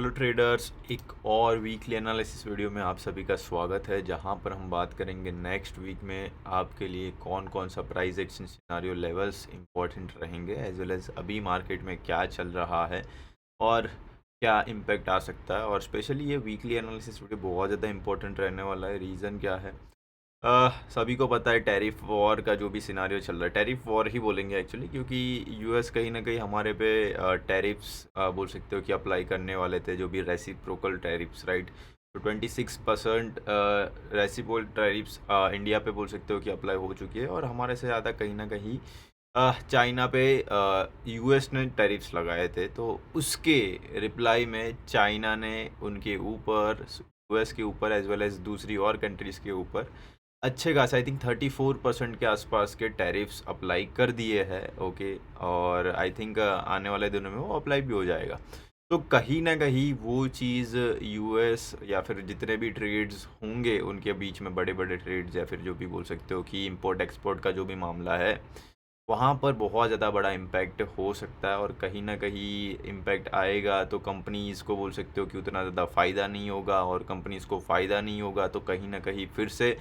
Hello traders, एक और weekly analysis video में आप सभी का स्वागत है। जहां पर हम बात करेंगे नेक्स्ट वीक में आपके लिए कौन कौन सा price action scenario levels important रहेंगे, एज वेल एज अभी मार्केट में क्या चल रहा है और क्या इम्पैक्ट आ सकता है। और स्पेशली ये वीकली एनालिसिस वीडियो बहुत ज़्यादा इंपॉर्टेंट रहने वाला है। रीज़न क्या है? सभी को पता है टैरिफ वॉर का जो भी सिनारियो चल रहा है, टैरिफ वॉर ही बोलेंगे एक्चुअली, क्योंकि यूएस कहीं ना कहीं हमारे पे टैरिफ्स बोल सकते हो कि अप्लाई करने वाले थे, जो भी रेसिप्रोकल टैरिफ्स, राइट। तो 26% रेसिप्रोकल टैरिफ्स इंडिया पे बोल सकते हो कि अप्लाई हो चुकी है, और हमारे से ज़्यादा कहीं ना कहीं चाइना पे यूएस ने टैरिफ्स लगाए थे। तो उसके रिप्लाई में चाइना ने उनके ऊपर, यूएस के ऊपर एज वेल एज दूसरी और कंट्रीज़ के ऊपर अच्छे खासा, आई थिंक 34% के आसपास के टैरिफ्स अप्लाई कर दिए हैं। ओके, और आई थिंक आने वाले दिनों में वो अप्लाई भी हो जाएगा। तो कहीं ना कहीं वो चीज़ यूएस या फिर जितने भी ट्रेड्स होंगे उनके बीच में, बड़े बड़े ट्रेड्स या फिर जो भी बोल सकते हो कि इंपोर्ट एक्सपोर्ट का जो भी मामला है, वहाँ पर बहुत ज़्यादा बड़ा इम्पैक्ट हो सकता है। और कहीं ना कहीं इम्पैक्ट आएगा तो कंपनीज़ को बोल सकते हो कि उतना ज़्यादा फ़ायदा नहीं होगा, और कंपनीज़ को फ़ायदा नहीं होगा तो कहीं ना कहीं फिर से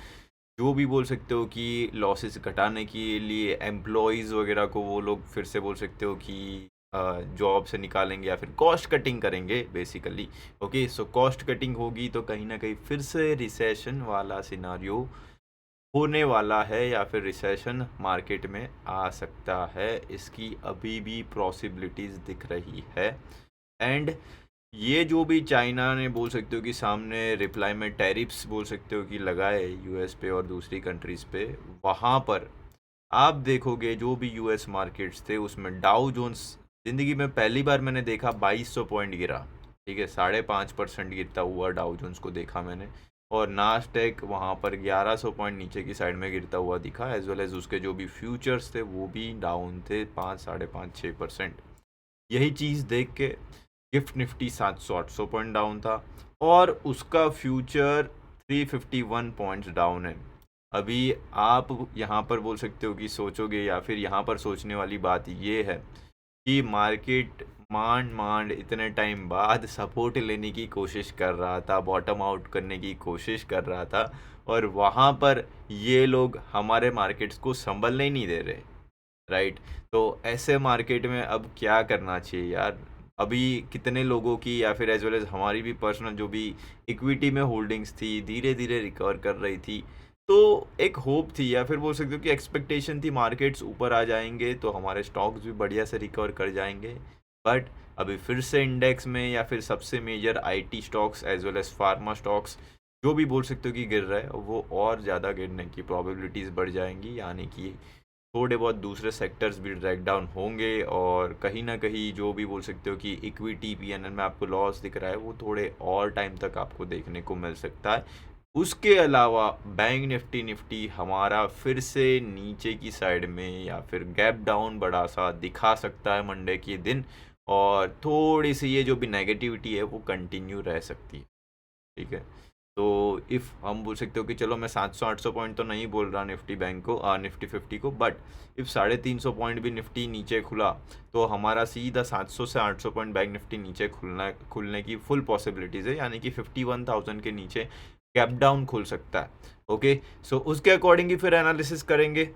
जो भी बोल सकते हो कि लॉसेस घटाने के लिए एम्प्लॉयज़ वगैरह को वो लोग फिर से बोल सकते हो कि जॉब से निकालेंगे या फिर कॉस्ट कटिंग करेंगे basically. Okay, so cost cutting होगी तो कहीं ना कहीं फिर से रिसेशन वाला सिनारियो होने वाला है, या फिर रिसेशन मार्केट में आ सकता है। इसकी अभी भी पॉसिबिलिटीज़ दिख रही है। एंड ये जो भी चाइना ने बोल सकते हो कि सामने रिप्लाई में टैरिफ्स बोल सकते हो कि लगाए यूएस पे और दूसरी कंट्रीज़ पे, वहाँ पर आप देखोगे जो भी यूएस मार्केट्स थे उसमें डाउ जोन्स ज़िंदगी में पहली बार मैंने देखा 2200 पॉइंट गिरा। ठीक है, 5.5% गिरता हुआ डाउ जोन्स को देखा मैंने। और नास्टेक वहाँ पर 1100 पॉइंट नीचे की साइड में गिरता हुआ दिखा, एज वेल एज उसके जो भी फ्यूचर्स थे वो भी डाउन थे 5, 5.5, 6%। यही चीज़ देख के गिफ्ट निफ्टी 700-800 पॉइंट डाउन था, और उसका फ्यूचर 351 पॉइंट्स डाउन है। अभी आप यहाँ पर बोल सकते हो कि सोचोगे, या फिर यहाँ पर सोचने वाली बात ये है कि मार्केट मांड मांड इतने टाइम बाद सपोर्ट लेने की कोशिश कर रहा था, बॉटम आउट करने की कोशिश कर रहा था, और वहाँ पर ये लोग हमारे मार्केट्स को संभलने ही नहीं दे रहे, राइट। तो ऐसे मार्केट में अब क्या करना चाहिए यार? अभी कितने लोगों की या फिर एज वेल एज हमारी भी पर्सनल जो भी इक्विटी में होल्डिंग्स थी धीरे धीरे रिकवर कर रही थी। तो एक होप थी, या फिर बोल सकते हो कि एक्सपेक्टेशन थी मार्केट्स ऊपर आ जाएंगे तो हमारे स्टॉक्स भी बढ़िया से रिकवर कर जाएंगे। बट अभी फिर से इंडेक्स में या फिर सबसे major IT stocks as well as pharma stocks जो भी बोल सकते हो कि गिर रहा है, वो और ज़्यादा गिरने की प्रोबेबिलिटीज़ बढ़ जाएंगी। यानी कि थोड़े बहुत दूसरे सेक्टर्स भी ड्रैग डाउन होंगे, और कहीं ना कहीं जो भी बोल सकते हो कि इक्विटी पीएनएल में आपको लॉस दिख रहा है वो थोड़े और टाइम तक आपको देखने को मिल सकता है। उसके अलावा बैंक निफ्टी निफ्टी हमारा फिर से नीचे की साइड में या फिर गैप डाउन बड़ा सा दिखा सकता है मंडे के दिन, और थोड़ी सी ये जो भी नेगेटिविटी है वो कंटिन्यू रह सकती है। ठीक है, तो इफ़ हम बोल सकते हो कि चलो मैं 700-800 पॉइंट तो नहीं बोल रहा निफ्टी बैंक को, निफ्टी 50 को, बट इफ़ 350 पॉइंट भी निफ्टी नीचे खुला तो हमारा सीधा 700 से 800 पॉइंट बैंक निफ्टी नीचे खुलने की फुल पॉसिबिलिटीज़ है। यानी कि 51,000 के नीचे कैप डाउन खुल सकता है। ओके, सो उसके अकॉर्डिंग ही फिर एनालिसिस करेंगे।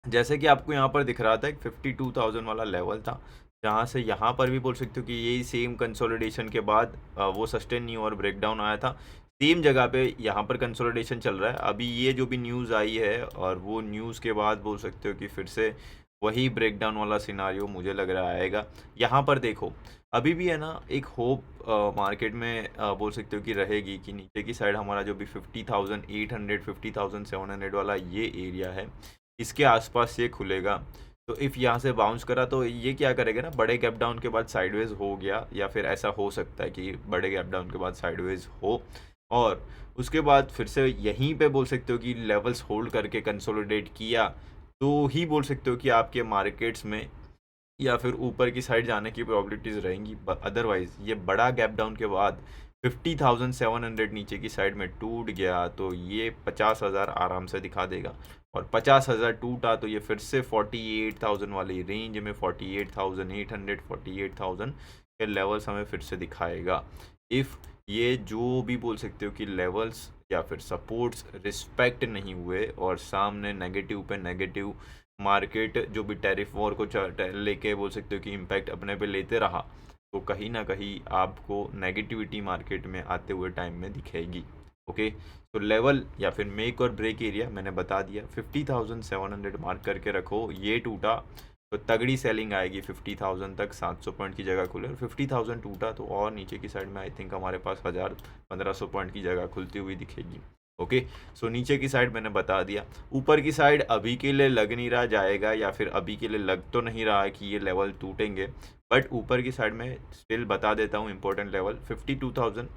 जैसे कि आपको यहाँ पर दिख रहा था एक 52,000 वाला लेवल था, जहाँ से यहाँ पर भी बोल सकते हो कि यही सेम कंसोलिडेशन के बाद वो सस्टेन नहीं और ब्रेकडाउन आया था। सेम जगह पे यहाँ पर कंसोलिडेशन चल रहा है। अभी ये जो भी न्यूज़ आई है, और वो न्यूज़ के बाद बोल सकते हो कि फिर से वही ब्रेकडाउन वाला सिनारियो मुझे लग रहा आएगा। यहाँ पर देखो, अभी भी है ना एक होप मार्केट में बोल सकते हो कि रहेगी कि नीचे की साइड हमारा जो भी 50,800 50,700 वाला ये एरिया है, इसके आसपास ये खुलेगा। तो इफ़ यहाँ से बाउंस करा तो ये क्या करेगा ना, बड़े गैप डाउन के बाद साइडवेज हो गया, या फिर ऐसा हो सकता है कि बड़े गैप डाउन के बाद साइडवेज हो, और उसके बाद फिर से यहीं पे बोल सकते हो कि लेवल्स होल्ड करके कंसोलिडेट किया, तो ही बोल सकते हो कि आपके मार्केट्स में या फिर ऊपर की साइड जाने की प्रोबेबिलिटीज़ रहेंगी। अदरवाइज़ ये बड़ा गैप डाउन के बाद 50,700 नीचे की साइड में टूट गया तो ये 50,000 आराम से दिखा देगा, और 50,000 टूटा तो ये फिर से 48,000 वाली रेंज में, 48,800 48,000 के लेवल्स हमें फिर से दिखाएगा। इफ़ ये जो भी बोल सकते हो कि लेवल्स या फिर सपोर्ट्स रिस्पेक्ट नहीं हुए और सामने नेगेटिव पे नेगेटिव मार्केट जो भी टैरिफ वॉर को लेके बोल सकते हो कि इम्पैक्ट अपने पे लेते रहा, तो कहीं ना कहीं आपको नेगेटिविटी मार्केट में आते हुए टाइम में दिखेगी। ओके, तो लेवल या फिर मेक और ब्रेक एरिया मैंने बता दिया, 50,700 मार्क करके रखो। ये टूटा तो तगड़ी सेलिंग आएगी 50,000 तक, 700 पॉइंट की जगह खुले, और 50,000 टूटा तो और नीचे की साइड में आई थिंक हमारे पास 1,000-1,500 पॉइंट की जगह खुलती हुई दिखेगी। ओके, सो नीचे की साइड मैंने बता दिया। ऊपर की साइड अभी के लिए लग नहीं रहा जाएगा, या फिर अभी के लिए लग तो नहीं रहा है कि ये लेवल टूटेंगे, बट ऊपर की साइड में स्टिल बता देता हूँ इंपॉर्टेंट लेवल 52,000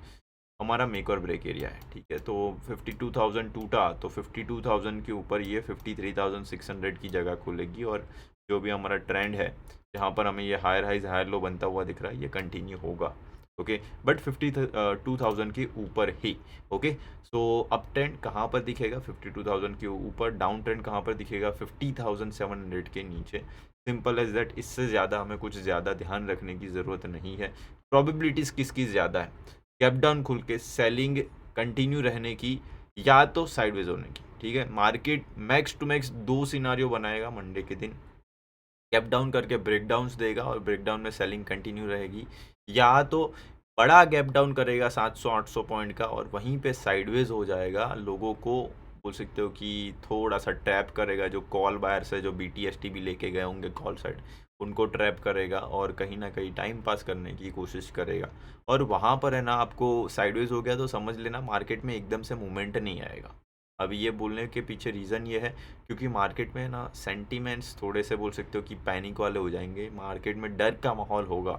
हमारा मेक और ब्रेक एरिया है। ठीक है, तो 52,000 टूटा तो 52,000 के ऊपर ये 53,600 की जगह खुलेगी, और जो भी हमारा ट्रेंड है जहाँ पर हमें ये हायर हाइज हायर लो बनता हुआ दिख रहा है ये कंटिन्यू होगा। ओके, बट 52,000 के ऊपर ही। ओके, सो अप ट्रेंड कहाँ पर दिखेगा 52,000 के ऊपर, डाउन ट्रेंड कहाँ पर दिखेगा 50,700 के नीचे। सिंपल एज दैट, इससे ज़्यादा हमें कुछ ज़्यादा ध्यान रखने की ज़रूरत नहीं है। प्रोबेबिलिटीज़ किसकी ज़्यादा है, गैप डाउन खुल के सेलिंग कंटिन्यू रहने की या तो साइडवेज होने की। ठीक है, मार्केट मैक्स टू मैक्स दो सिनारियो बनाएगा मंडे के दिन, गैप डाउन करके ब्रेक डाउन्स देगा और ब्रेक डाउन में सेलिंग कंटिन्यू रहेगी, या तो बड़ा गैप डाउन करेगा 700-800 पॉइंट का और वहीं पे साइडवेज हो जाएगा, लोगों को बोल सकते हो कि थोड़ा सा ट्रैप करेगा, जो कॉल बायर्स है जो BTST भी लेके गए होंगे कॉल साइड, उनको ट्रैप करेगा और कहीं ना कहीं टाइम पास करने की कोशिश करेगा। और वहाँ पर है ना, आपको साइडवेज हो गया तो समझ लेना मार्केट में एकदम से मूवमेंट नहीं आएगा। अभी ये बोलने के पीछे रीज़न ये है क्योंकि मार्केट में ना सेंटीमेंट्स थोड़े से बोल सकते हो कि पैनिक वाले हो जाएंगे, मार्केट में डर का माहौल होगा।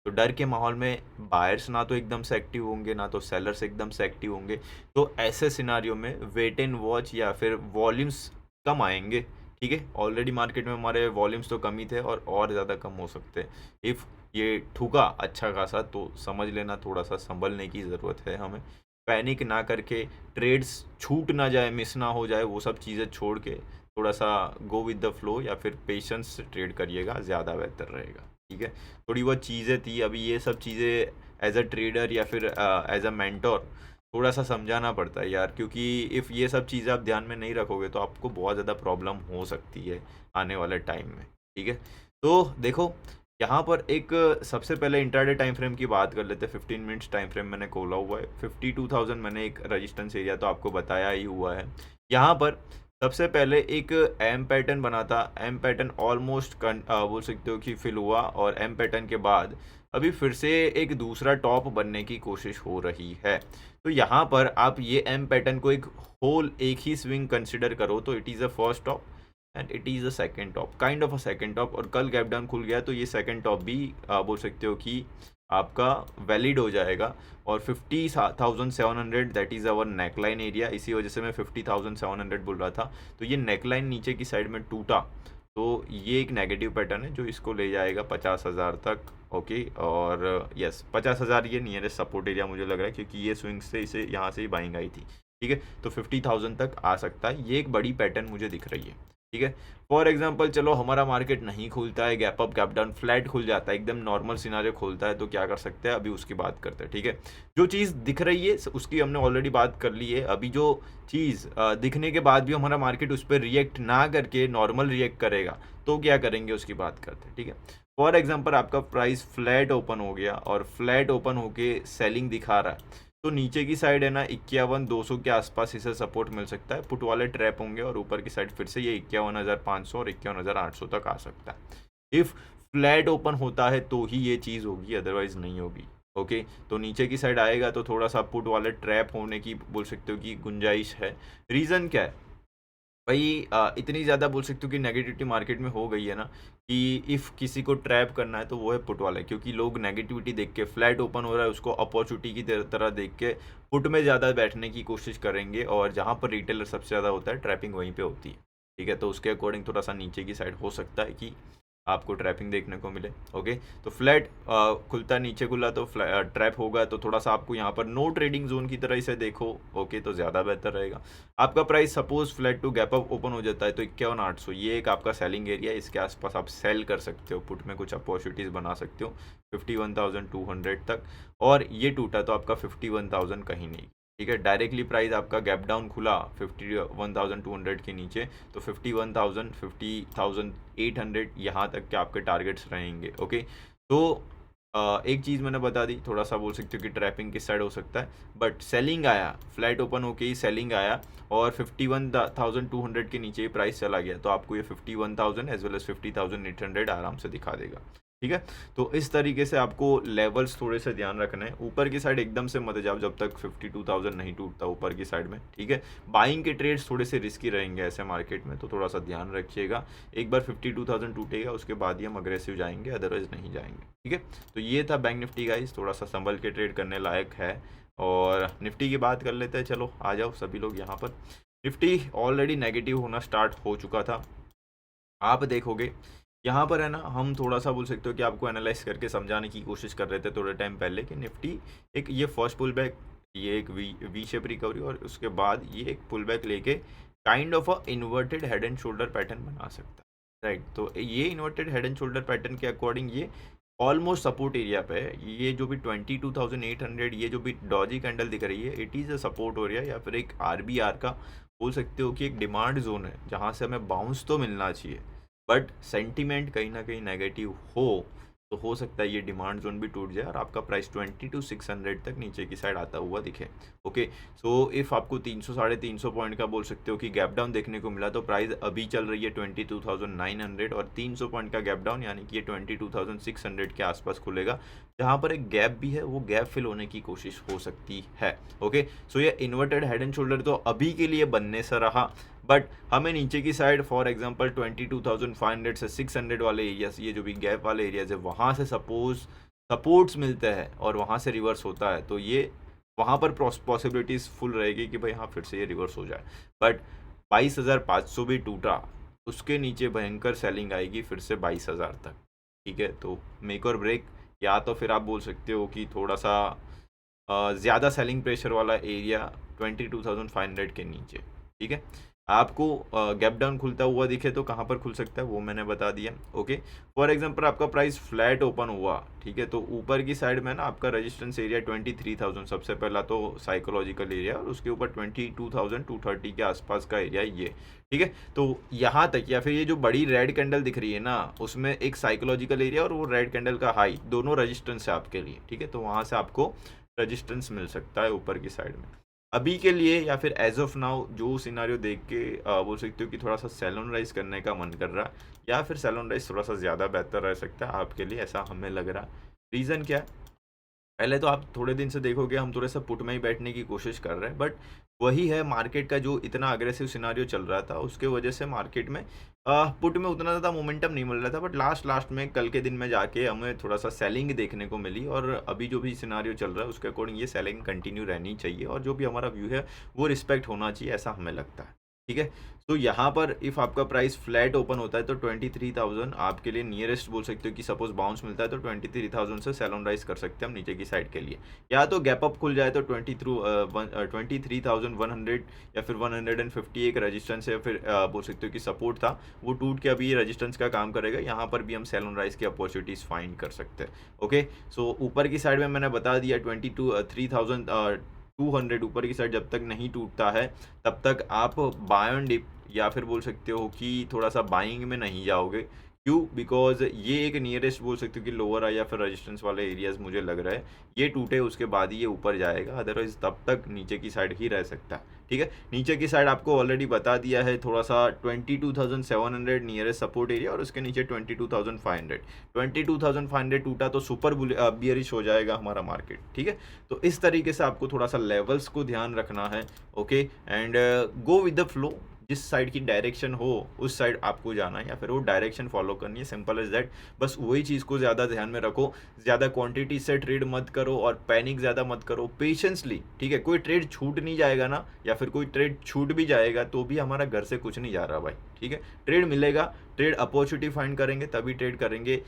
तो डर के माहौल में बायर्स ना तो एकदम से एक्टिव होंगे, ना तो सेलर्स एकदम से एक्टिव होंगे। तो ऐसे सिनारियो में वेट एंड वॉच या फिर वॉल्यूम्स कम आएंगे। ठीक है, ऑलरेडी मार्केट में हमारे वॉल्यूम्स तो कम ही थे और ज़्यादा कम हो सकते हैं। इफ़ ये ठुका अच्छा खासा तो समझ लेना थोड़ा सा संभलने की ज़रूरत है हमें। पैनिक ना करके, ट्रेड्स छूट ना जाए, मिस ना हो जाए, वो सब चीज़ें छोड़ के थोड़ा सा गो विद द फ्लो या फिर पेशेंस से ट्रेड करिएगा, ज़्यादा बेहतर रहेगा। ठीक है, थोड़ी बहुत चीज़ें थी, अभी ये सब चीज़ें एज अ ट्रेडर या फिर एज अ मेंटोर थोड़ा सा समझाना पड़ता है यार, क्योंकि इफ़ ये सब चीज़ें आप ध्यान में नहीं रखोगे तो आपको बहुत ज़्यादा प्रॉब्लम हो सकती है आने वाले टाइम में। ठीक है, तो देखो यहाँ पर एक सबसे पहले इंट्राडे टाइम फ्रेम की बात कर लेते हैं। 15 मिनट्स टाइम फ्रेम मैंने खोला हुआ है, 52,000 मैंने एक रजिस्टेंस एरिया तो आपको बताया ही हुआ है। यहाँ पर सबसे पहले एक एम पैटर्न बना था, एम पैटर्न ऑलमोस्ट बोल सकते हो कि फिल हुआ, और एम पैटर्न के बाद अभी फिर से एक दूसरा टॉप बनने की कोशिश हो रही है। तो यहाँ पर आप ये एम पैटर्न को एक होल एक ही स्विंग कंसिडर करो तो it is a first top and it is a second top, kind of a second top. और कल गैप डाउन खुल गया तो ये सेकेंड टॉप भी बोल सकते हो कि आपका वैलिड हो जाएगा। और 50,700 that is our neckline area, इसी वजह से मैं 50,700 बोल रहा था। तो ये नेकलाइन नीचे की साइड में टूटा तो ये एक नेगेटिव पैटर्न है जो इसको ले जाएगा 50,000 तक। ओके, और यस 50,000 ये नियरेस्ट सपोर्ट एरिया मुझे लग रहा है, क्योंकि ये स्विंग से इसे यहाँ से ही बाइंग आई थी। ठीक है, तो 50,000 तक आ सकता है, ये एक बड़ी पैटर्न मुझे दिख रही है। ठीक है, फॉर एग्जांपल चलो हमारा मार्केट नहीं खुलता है, gap up gap down flat खुल जाता है, एकदम नॉर्मल सिनारियो खुलता है, तो क्या कर सकते हैं, अभी उसकी बात करते हैं। ठीक है, जो चीज़ दिख रही है उसकी हमने ऑलरेडी बात कर ली है। अभी जो चीज़ दिखने के बाद भी हमारा मार्केट उस पर रिएक्ट ना करके नॉर्मल रिएक्ट करेगा तो क्या करेंगे उसकी बात करते हैं। ठीक है, फॉर एग्जाम्पल आपका प्राइस फ्लैट ओपन हो गया और फ्लैट ओपन होके सेलिंग दिखा रहा है, तो नीचे की साइड है ना 51,200 के आसपास इसे सपोर्ट मिल सकता है, पुट वाले ट्रैप होंगे, और ऊपर की साइड फिर से ये 51,500 और 51,800 तक आ सकता है। इफ़ फ्लैट ओपन होता है तो ही ये चीज़ होगी, अदरवाइज नहीं होगी। ओके, तो नीचे की साइड आएगा तो थोड़ा सा पुट वाले ट्रैप होने की बोल सकते हो कि गुंजाइश है। रीज़न क्या है भाई, इतनी ज़्यादा बोल सकते हो कि नेगेटिविटी मार्केट में हो गई है ना, कि इफ़ किसी को ट्रैप करना है तो वो है पुट वाला, क्योंकि लोग नेगेटिविटी देख के, फ्लैट ओपन हो रहा है उसको अपॉर्चुनिटी की तरह देख के पुट में ज़्यादा बैठने की कोशिश करेंगे, और जहाँ पर रिटेलर सबसे ज़्यादा होता है ट्रैपिंग वहीं पे होती है। ठीक है, तो उसके अकॉर्डिंग थोड़ा सा नीचे की साइड हो सकता है कि आपको ट्रैपिंग देखने को मिले। ओके, तो फ्लैट खुलता नीचे खुला तो ट्रैप होगा, तो थोड़ा सा आपको यहाँ पर नो ट्रेडिंग जोन की तरह इसे देखो। ओके, तो ज़्यादा बेहतर रहेगा। आपका price suppose flat to gap up open हो जाता है तो 51,800, ये एक आपका सेलिंग एरिया है। इसके आसपास आप सेल कर सकते हो, पुट में कुछ अपॉर्चुनिटीज़ बना सकते हो 51,200 तक। और ये टूटा तो आपका 51,000 कहीं नहीं। ठीक है, डायरेक्टली प्राइस आपका गैप डाउन खुला 51,200 के नीचे, तो 51,000 50,800 यहाँ तक के आपके टारगेट्स रहेंगे। ओके, तो एक चीज़ मैंने बता दी, थोड़ा सा बोल सकते हो कि ट्रैपिंग किस साइड हो सकता है, बट सेलिंग आया, फ्लैट ओपन होके ही सेलिंग आया और 51,200 के नीचे ही प्राइस चला गया, तो आपको ये 51,000 एज वेल एज 50,800 आराम से दिखा देगा। ठीक है, तो इस तरीके से आपको लेवल्स थोड़े से ध्यान रखना है। ऊपर की साइड एकदम से मत जाओ जब तक 52,000 नहीं टूटता ऊपर की साइड में। ठीक है, बाइंग के ट्रेड्स थोड़े से रिस्की रहेंगे ऐसे मार्केट में, तो थोड़ा सा ध्यान रखिएगा। एक बार 52,000 टूटेगा उसके बाद ही हम अग्रेसिव जाएंगे, अदरवाइज नहीं जाएंगे। ठीक है, तो ये था बैंक निफ्टी गाइस, थोड़ा सा संभल के ट्रेड करने लायक है। और निफ्टी की बात कर लेते हैं, चलो आ जाओ सभी लोग यहाँ पर। निफ्टी ऑलरेडी नेगेटिव होना स्टार्ट हो चुका था। आप देखोगे यहाँ पर है ना, हम थोड़ा सा बोल सकते हो कि आपको एनालाइज करके समझाने की कोशिश कर रहे थे थोड़े टाइम पहले कि निफ्टी एक ये फर्स्ट पुल बैक, ये एक वी शेप रिकवरी और उसके बाद ये एक पुल बैक लेके kind of a inverted head and shoulder pattern बना सकता है। राइट, तो ये inverted head and shoulder pattern के अकॉर्डिंग ये ऑलमोस्ट सपोर्ट एरिया पे है। ये जो भी 22,800, ये जो भी डॉजी कैंडल दिख रही है, it is a support area या फिर एक आरबीआर का बोल सकते हो कि एक डिमांड जोन है जहाँ से हमें बाउंस तो मिलना चाहिए, बट सेंटीमेंट कहीं ना कहीं नेगेटिव हो तो हो सकता है ये डिमांड जोन भी टूट जाए और आपका प्राइस 22,600 तक नीचे की साइड आता हुआ दिखे। ओके, सो इफ़ आपको 300 350 पॉइंट का बोल सकते हो कि गैप डाउन देखने को मिला, तो प्राइस अभी चल रही है 22,900 और 300 पॉइंट का गैप डाउन यानी कि ये 22,600 के आसपास खुलेगा, जहाँ पर एक गैप भी है, वो गैप फिल होने की कोशिश हो सकती है। ओके, सो ये इन्वर्टेड हेड एंड शोल्डर तो अभी के लिए बनने से रहा, बट हमें नीचे की साइड फॉर एग्जांपल 22,500 से 600 वाले एरियाज, ये जो भी गैप वाले एरियाज है, वहाँ से सपोर्ट्स मिलते हैं और वहाँ से रिवर्स होता है, तो ये वहाँ पर पॉसिबिलिटीज़ फुल रहेगी कि भाई हाँ फिर से ये रिवर्स हो जाए। बट 22,500 भी टूटा, उसके नीचे भयंकर सेलिंग आएगी फिर से 22,000 तक। ठीक है, तो मेक और ब्रेक, या तो फिर आप बोल सकते हो कि थोड़ा सा ज़्यादा सेलिंग प्रेशर वाला एरिया 22,500 के नीचे। ठीक है, आपको गैप डाउन खुलता हुआ दिखे तो कहाँ पर खुल सकता है वो मैंने बता दिया। ओके, फॉर एग्जांपल आपका प्राइस फ्लैट ओपन हुआ, ठीक है, तो ऊपर की साइड में ना आपका रेजिस्टेंस एरिया 23,000 सबसे पहला तो साइकोलॉजिकल एरिया, और उसके ऊपर 22,230 के आसपास का एरिया ये। ठीक है, तो यहाँ तक या फिर ये जो बड़ी रेड कैंडल दिख रही है ना, उसमें एक साइकोलॉजिकल एरिया और वो रेड कैंडल का हाई, दोनों रजिस्टेंस है आपके लिए। ठीक है, तो वहाँ से आपको रजिस्टेंस मिल सकता है ऊपर की साइड में। अभी के लिए या फिर एज ऑफ नाउ जो सिनारियो देख के बोल सकते हो कि थोड़ा सा सैलून राइज करने का मन कर रहा, या फिर सैलून राइज थोड़ा सा ज़्यादा बेहतर रह सकता है आपके लिए, ऐसा हमें लग रहा। रीज़न क्या है? पहले तो आप थोड़े दिन से देखोगे हम थोड़े सा पुट में ही बैठने की कोशिश कर रहे हैं, बट वही है मार्केट का जो इतना अग्रेसिव सिनारियो चल रहा था उसके वजह से मार्केट में पुट में उतना ज़्यादा मोमेंटम नहीं मिल रहा था, बट लास्ट में कल के दिन में जाके हमें थोड़ा सा सेलिंग देखने को मिली, और अभी जो भी सिनारियो चल रहा है उसके अकॉर्डिंग ये सेलिंग कंटिन्यू रहनी चाहिए, और जो भी हमारा व्यू है वो रिस्पेक्ट होना चाहिए, ऐसा हमें लगता है। ठीक है, तो यहाँ पर इफ़ आपका प्राइस फ्लैट ओपन होता है तो 23,000 आपके लिए नियरेस्ट बोल सकते हो कि सपोज बाउंस मिलता है तो 23,000 से सेल राइज कर सकते हैं हम नीचे की साइड के लिए, या तो गैप अप खुल जाए तो 23,100 या फिर 150 एक रेजिस्टेंस है, फिर बोल सकते हो कि सपोर्ट था वो टूट के अभी रेजिस्टेंस का काम करेगा, यहाँ पर भी हम सेल राइज की अपॉर्चुनिटीज़ फाइंड कर सकते हैं। ओके, सो ऊपर की साइड में मैंने बता दिया 3,200 ऊपर की साइड जब तक नहीं टूटता है तब तक आप बाय ऑन डिप या फिर बोल सकते हो कि थोड़ा सा बाइंग में नहीं जाओगे। क्यों? बिकॉज ये एक नियरेस्ट बोल सकते हो कि लोअर आई या फिर रेजिस्टेंस वाले एरियाज मुझे लग रहा है ये टूटे उसके बाद ही ये ऊपर जाएगा, अदरवाइज तब तक नीचे की साइड ही रह सकता है। ठीक है, नीचे की साइड आपको ऑलरेडी बता दिया है, थोड़ा सा 22,700 नियरेस्ट सपोर्ट एरिया और उसके नीचे 22,500। 22,500 टूटा तो सुपर बियरिश हो जाएगा हमारा मार्केट। ठीक है, तो इस तरीके से आपको थोड़ा सा लेवल्स को ध्यान रखना है। Okay, and go with the flow, जिस साइड की डायरेक्शन हो उस साइड आपको जाना है या फिर वो डायरेक्शन फॉलो करनी है, सिंपल एज दैट। बस वही चीज़ को ज़्यादा ध्यान में रखो, ज़्यादा क्वांटिटी से ट्रेड मत करो और पैनिक ज़्यादा मत करो, पेशेंसली, ठीक है। कोई ट्रेड छूट नहीं जाएगा ना, या फिर कोई ट्रेड छूट भी जाएगा तो भी हमारा घर से कुछ नहीं जा रहा भाई, ठीक है। ट्रेड मिलेगा, ट्रेड अपॉर्चुनिटी फाइंड करेंगे तभी ट्रेड करेंगे।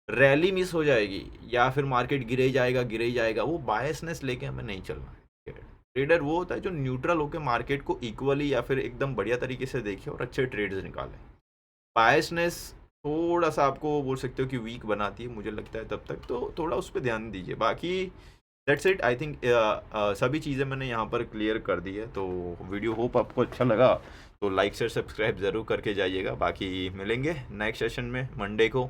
रैली मिस हो जाएगी या फिर मार्केट गिरे ही जाएगा, वो बायसनेस लेके हमें नहीं चलना है। ट्रेडर वो होता है जो न्यूट्रल होकर मार्केट को इक्वली या फिर एकदम बढ़िया तरीके से देखे और अच्छे ट्रेड्स निकाले। बायसनेस थोड़ा सा आपको बोल सकते हो कि वीक बनाती है, मुझे लगता है तब तक तो थोड़ा उस पर ध्यान दीजिए। बाकी दैट्स इट, आई थिंक सभी चीज़ें मैंने यहाँ पर क्लियर कर दी है। तो वीडियो होप आपको अच्छा लगा, तो लाइक शेयर सब्सक्राइब ज़रूर करके जाइएगा। बाकी मिलेंगे नेक्स्ट सेशन में मंडे को,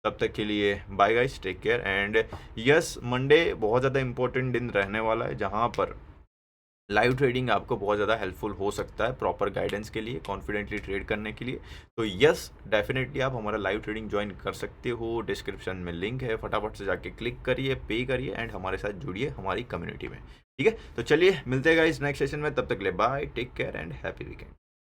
तब तक के लिए bye guys, take care. And yes, Monday बहुत ज़्यादा इंपॉर्टेंट दिन रहने वाला है जहाँ पर लाइव ट्रेडिंग आपको बहुत ज़्यादा हेल्पफुल हो सकता है प्रॉपर गाइडेंस के लिए, कॉन्फिडेंटली ट्रेड करने के लिए। तो यस, डेफिनेटली आप हमारा लाइव ट्रेडिंग ज्वाइन कर सकते हो, डिस्क्रिप्शन में लिंक है, फटाफट से जाके क्लिक करिए, पे करिए एंड हमारे साथ जुड़िए हमारी कम्युनिटी में, ठीक है। तो चलिए मिलते हैं गाइस नेक्स्ट सेशन में, तब तक ले bye, take care and happy weekend.